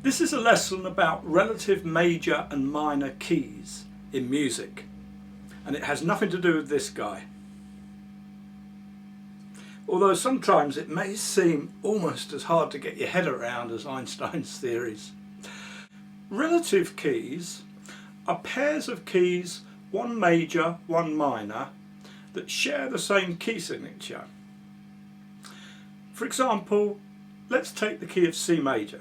This is a lesson about relative major and minor keys in music, and it has nothing to do with this guy. Although sometimes it may seem almost as hard to get your head around as Einstein's theories. Relative keys are pairs of keys, one major, one minor, that share the same key signature. For example, let's take the key of C major,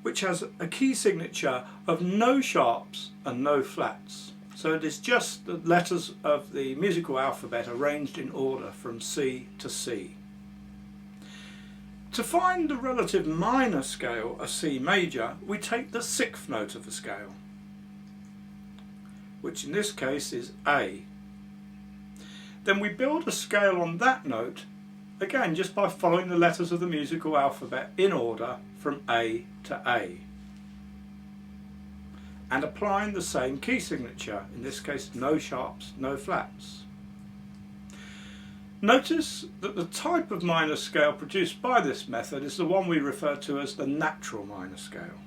which has a key signature of no sharps and no flats. So it is just the letters of the musical alphabet arranged in order from C to C. To find the relative minor scale of C major, we take the sixth note of the scale, which in this case is A. Then we build a scale on that note, again just by following the letters of the musical alphabet in order from A to A, and applying the same key signature, in this case no sharps, no flats. Notice that the type of minor scale produced by this method is the one we refer to as the natural minor scale.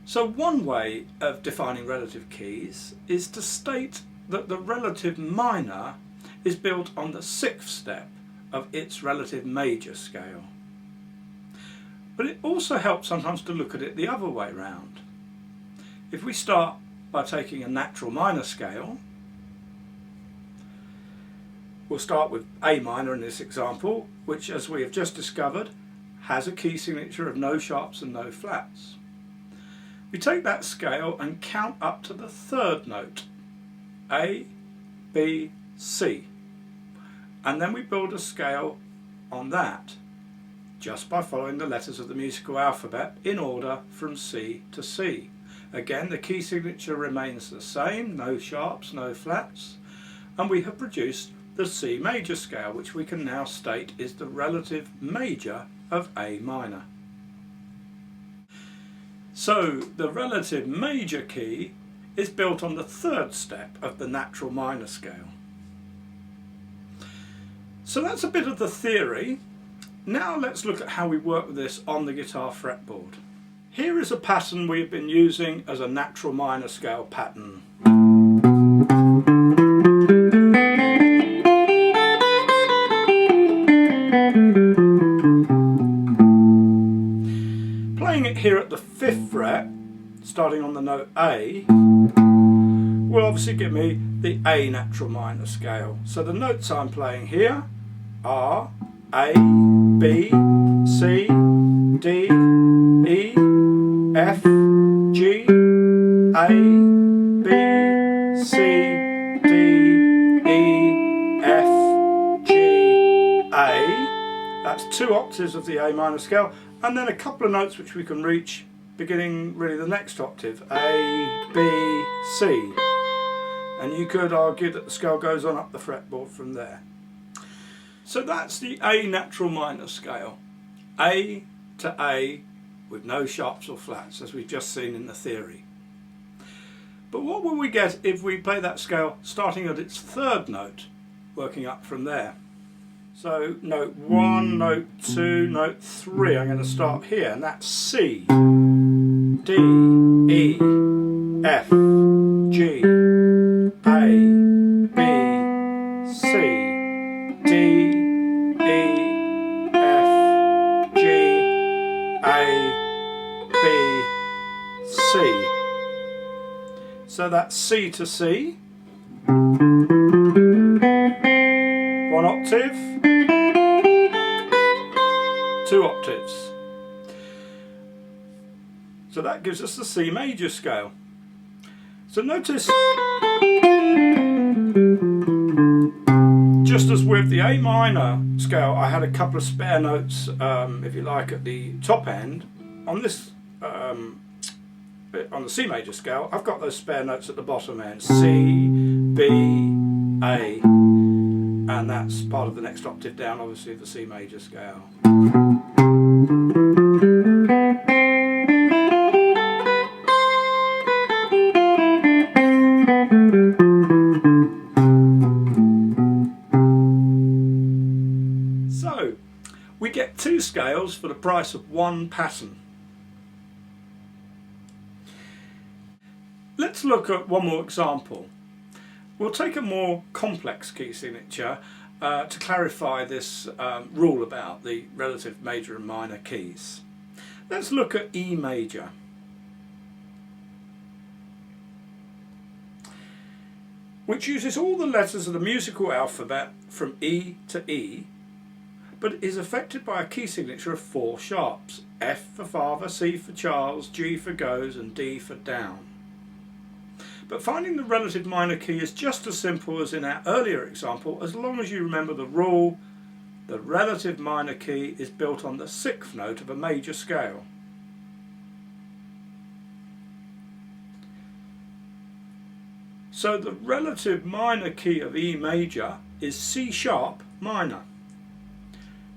So one way of defining relative keys is to state that the relative minor is built on the sixth step of its relative major scale. But it also helps sometimes to look at it the other way round. If we start by taking a natural minor scale, we'll start with A minor in this example, which, as we have just discovered, has a key signature of no sharps and no flats. We take that scale and count up to the third note, A, B, C, and then we build a scale on that just by following the letters of the musical alphabet in order from C to C. Again, the key signature remains the same, no sharps, no flats, and we have produced the C major scale, which we can now state is the relative major of A minor. So the relative major key is built on the third step of the natural minor scale. So that's a bit of the theory. Now let's look at how we work with this on the guitar fretboard. Here is a pattern we have been using as a natural minor scale pattern. Playing it here at the 5th fret, starting on the note A, will obviously give me the A natural minor scale. So the notes I'm playing here are A, B, C, D, E, F, G, A, B, C, D, E, F, G, A. That's 2 octaves of the A minor scale, and then a couple of notes which we can reach beginning really the next octave, A, B, C. And you could argue that the scale goes on up the fretboard from there. So that's the A natural minor scale, A to A with no sharps or flats, as we've just seen in the theory. But what will we get if we play that scale starting at its third note, working up from there? So note 1, note 2, note 3, I'm going to start here, and that's C, D, E, F, G, A, B, C, D, E, F, G, A, B, C. So that's C to C, 1 octave, 2 octaves. So that gives us the C major scale. So notice, just as with the A minor scale, I had a couple of spare notes, if you like, at the top end. On this, on the C major scale, I've got those spare notes at the bottom end, C, B, A, and that's part of the next octave down, obviously, the C major scale. We 2 scales for the price of 1 pattern. Let's look at one more example. We'll take a more complex key signature to clarify this rule about the relative major and minor keys. Let's look at E major. Which uses all the letters of the musical alphabet from E to E, but is affected by a key signature of 4 sharps: F for father, C for Charles, G for goes, and D for down. But finding the relative minor key is just as simple as in our earlier example, as long as you remember the rule: the relative minor key is built on the 6th note of a major scale. So the relative minor key of E major is C sharp minor,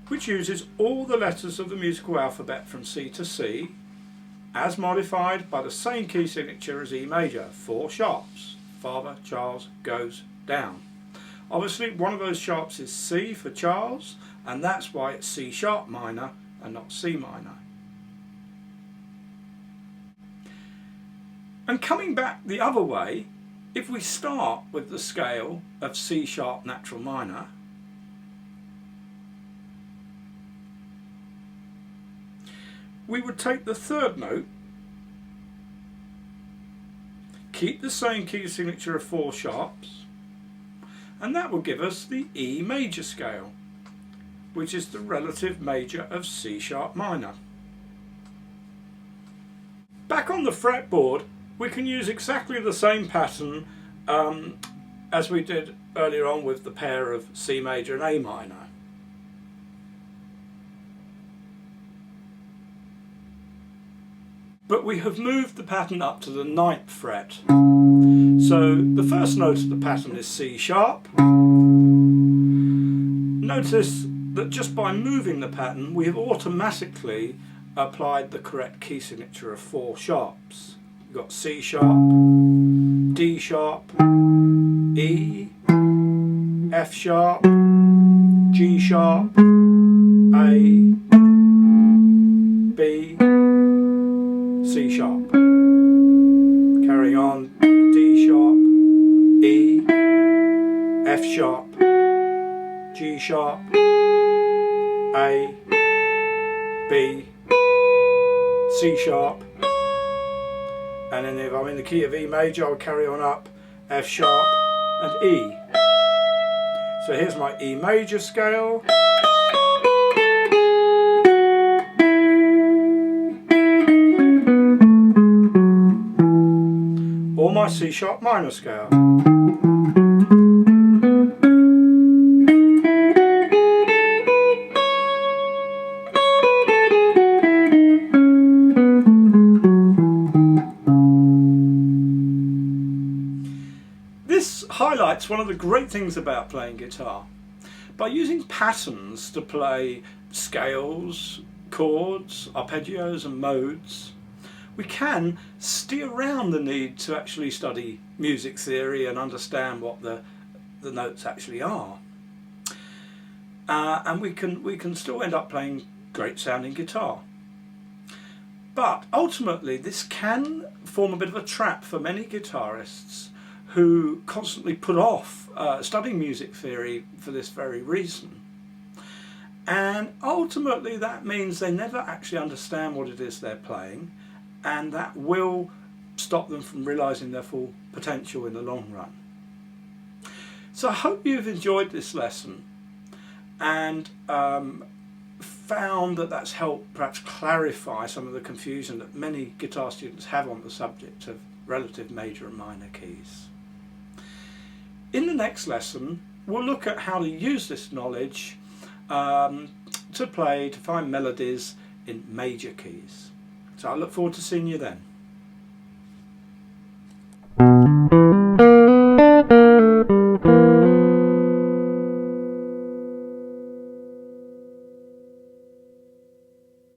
which uses all the letters of the musical alphabet from C to C, as modified by the same key signature as E major, 4 sharps: father, Charles, goes, down. Obviously one of those sharps is C for Charles, and that's why it's C sharp minor and not C minor. And coming back the other way, if we start with the scale of C sharp natural minor, we would take the 3rd note, keep the same key signature of 4 sharps, and that will give us the E major scale, which is the relative major of C sharp minor. Back on the fretboard, we can use exactly the same pattern as we did earlier on with the pair of C major and A minor. But we have moved the pattern up to the 9th fret. So the first note of the pattern is C sharp. Notice that just by moving the pattern, we have automatically applied the correct key signature of 4 sharps. We've got C sharp, D sharp, E, F sharp, G sharp, A, B, C sharp. Carrying on, D sharp, E, F sharp, G sharp, A, B, C sharp, and then if I'm in the key of E major, I'll carry on up F sharp and E. So here's my E major scale. Or my C sharp minor scale. This highlights one of the great things about playing guitar. By using patterns to play scales, chords, arpeggios and modes, we can steer around the need to actually study music theory and understand what the notes actually are. And we can still end up playing great sounding guitar. But ultimately this can form a bit of a trap for many guitarists who constantly put off studying music theory for this very reason. And ultimately that means they never actually understand what it is they're playing, and that will stop them from realising their full potential in the long run. So I hope you've enjoyed this lesson and found that that's helped perhaps clarify some of the confusion that many guitar students have on the subject of relative major and minor keys. In the next lesson, we'll look at how to use this knowledge to find melodies in major keys. So I look forward to seeing you then.